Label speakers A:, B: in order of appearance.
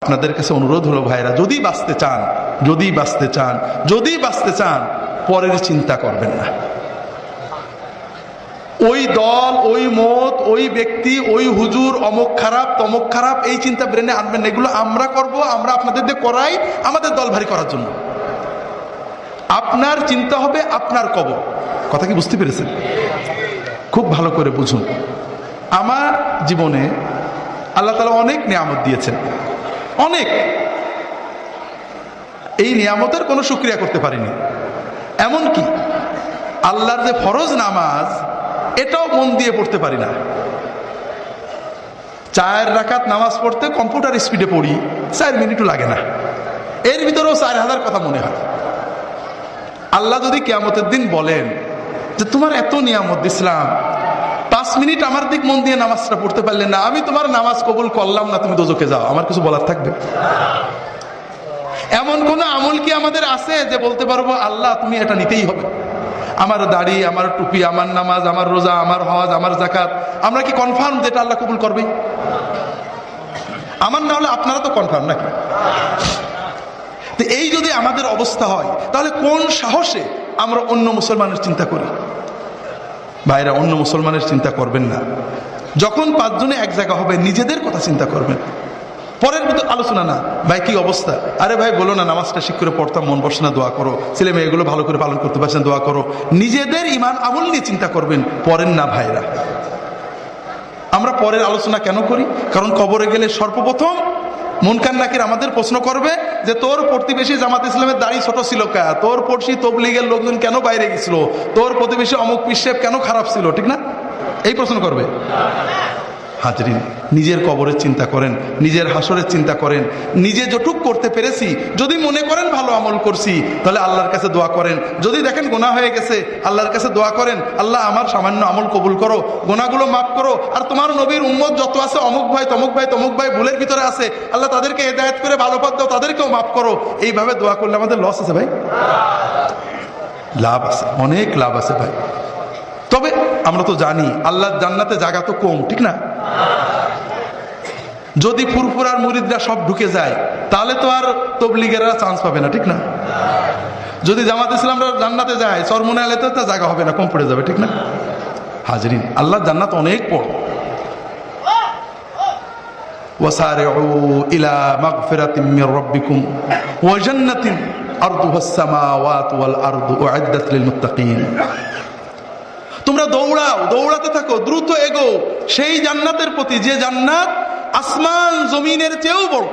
A: আপনাদের কাছে অনুরোধ হলো ভাইরা, যদি বাঁচতে চান পরের চিন্তা করবেন না। ওই দল, ওই মত, ওই ব্যক্তি, ওই হুজুর অমুক খারাপ তমুক খারাপ, এই চিন্তা ব্রেনে আনবেন না। এগুলো আমরা করব, আমরা আপনাদের দিয়ে করাই আমাদের দল ভারী করার জন্য। আপনার চিন্তা হবে আপনার কবর। কথা কি বুঝতে পেরেছেন? খুব ভালো করে বুঝুন। আমার জীবনে আল্লাহ তাআলা অনেক নিয়ামত দিয়েছেন, অনেক। এই নিয়ামতের কোনো শুকরিয়া করতে পারিনি। এমনকি আল্লাহর যে ফরজ নামাজ, এটাও মন দিয়ে পড়তে পারি না। 4 রাকাত নামাজ পড়তে কম্পিউটার স্পিডে পড়ি, 4 মিনিটও লাগে না। এর ভিতরেও 4000 কথা মনে হয়। আল্লাহ যদি কিয়ামতের দিন বলেন যে তোমার এত নিয়ামত দিছিলাম, 5 মিনিট আমার দিক মন দিয়ে নামাজটা পড়তে পারলে না, আমি তোমার নামাজ কবুল করলাম না, তুমি দোজখে যাও, আমার কিছু বলার থাকবে? এমন কোন আমল কি আমাদের আছে যে বলতে পারবো আল্লাহ তুমি এটা নিতেই হবে? আমার দাড়ি, আমার টুপি, আমার নামাজ, আমার রোজা, আমার হজ, আমার যাকাত, আমরা কি কনফার্ম যেটা আল্লাহ কবুল করবে? আমার না হলে আপনারা তো কনফার্ম নাকি? তো এই যদি আমাদের অবস্থা হয়, তাহলে কোন সাহসে আমরা অন্য মুসলমানের চিন্তা করি? ভাইরা, অন্য মুসলমানের চিন্তা করবেন না। যখন 5 জনে এক জায়গা হবে, নিজেদের কথা চিন্তা করবেন, পরের ভিতর আলোচনা না। ভাই কি অবস্থা? আরে ভাই বলো না, নামাজটা ঠিক করে পড়তাম, মন বসে না, দোয়া করো। ছেলে মেয়েগুলো ভালো করে পালন করতে পারছেন, দোয়া করো। নিজেদের ইমান আমল নিয়ে চিন্তা করবেন, পরের না। ভাইরা, আমরা পরের আলোচনা কেন করি? কারণ কবরে গেলে সর্বপ্রথম মুনকার নাকির আমাদের প্রশ্ন করবে যে তোর প্রতিবেশী জামাত ইসলামের দাড়ি ছোট ছিল কে, তোর পড়শি তবলিগের লোকজন কেন বাইরে গেছিল, তোর প্রতিবেশী অমুক পিসেব কেন খারাপ ছিল, ঠিক না? এই প্রশ্ন করবে। হাজরিন, নিজের কবরের চিন্তা করেন, নিজের হাসরের চিন্তা করেন। নিজে যেটুক করতে পেরেছি, যদি মনে করেন ভালো আমল করছি, তাহলে আল্লাহর কাছে দোয়া করেন। যদি দেখেন গুনাহ হয়ে গেছে, আল্লাহর কাছে দোয়া করেন, আল্লাহ আমার সামান্য আমল কবুল করো, গুনাহগুলো মাফ করো। আর তোমার নবীর উম্মত যত আছে, অমুক ভাই তমুক ভাই তমুক ভাই ভুলের ভিতরে আছে, আল্লাহ তাদেরকে হেদায়েত করে ভালো পথ দাও, তাদেরকেও মাফ করো। এইভাবে দোয়া করলে আমাদের লস আছে ভাই? লাভ আছে, অনেক লাভ আছে ভাই। তবে আমরা তো জানি আল্লাহর জান্নাতে জায়গা তো কম, ঠিক না? যদি ফুরফুরার মুরিদরা সব ঢুকে যায়, তাহলে তো আর তবলিগেরা চান্স পাবে না, ঠিক না? যদি জামাত ইসলামরা জান্নাতে যায়, চরমুনা এলাকাতে তো জায়গা হবে না, কম পড়ে যাবে, ঠিক না? হাজরিন, আল্লাহর জান্নাত অনেক বড়। ওয়াসারিউ ইলা মাগফিরাতিম মির রাব্বিকুম ওয়া জান্নাতিন আরদুহাস সামাওয়াতু ওয়াল আরদু উইদ্দাত লিল মুত্তাকিন। তোমরা দৌড়াও, দৌড়াতে থাকো, দ্রুত এগো সেই জান্নাতের প্রতি, যে জান্নাত আসমান জমিনের চেয়েও বড়।